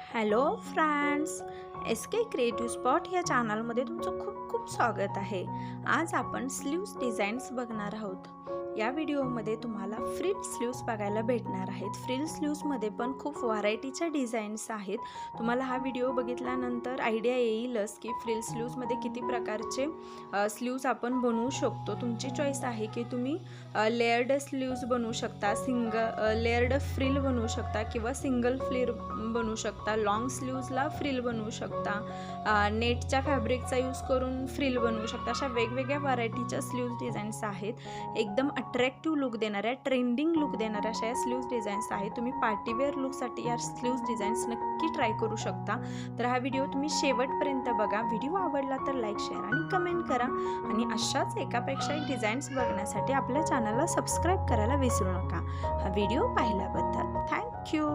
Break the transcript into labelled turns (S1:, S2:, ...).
S1: Hello friends, S के creative spot या चॅनलमध्ये तुमचं खूप खूप स्वागत आहे। आज आपण स्लीव्स डिझाईन्स बघणार आहोत। या व्हिडिओमध्ये तुम्हाला फ्रिल स्लीव्स बघायला भेटणार आहेत। फ्रिल स्लीव्समध्ये पण खूप व्हरायटीच्या डिझाईन्स आहेत। तुम्हाला हा व्हिडिओ बघितल्यानंतर आयडिया येईलच की फ्रिल स्लीव्समध्ये किती प्रकारचे स्लीव्स आपण बनवू शकतो। तुमची चॉईस आहे की तुम्ही लेयर्ड स्लीव्स बनवू शकता, लेयर्ड फ्रिल बनवू शकता किंवा सिंगल फ्रिल बनवू शकता, लॉन्ग स्लीव्सला फ्रिल बनवू शकता, नेटच्या फॅब्रिकचा यूज करून फ्रिल बनवू शकता। अशा वेगवेगळ्या व्हरायटीच्या स्लीव्स डिझाईन्स आहेत। एकदम अट्रॅक्टिव्ह लुक देणाऱ्या, ट्रेंडिंग लुक देणाऱ्या अशा या स्लीव्स डिझाईन्स आहेत। तुम्ही पार्टीवेअर लुकसाठी या स्लीव्स डिझाईन्स नक्की ट्राय करू शकता। तर हा व्हिडिओ तुम्ही शेवटपर्यंत बघा। व्हिडिओ आवडला तर लाईक, शेअर आणि कमेंट करा आणि अशाच एकापेक्षा एक डिझाईन्स बघण्यासाठी आपल्या चॅनलला सबस्क्राईब करायला विसरू नका। हा व्हिडिओ पाहिल्याबद्दल थँक्यू।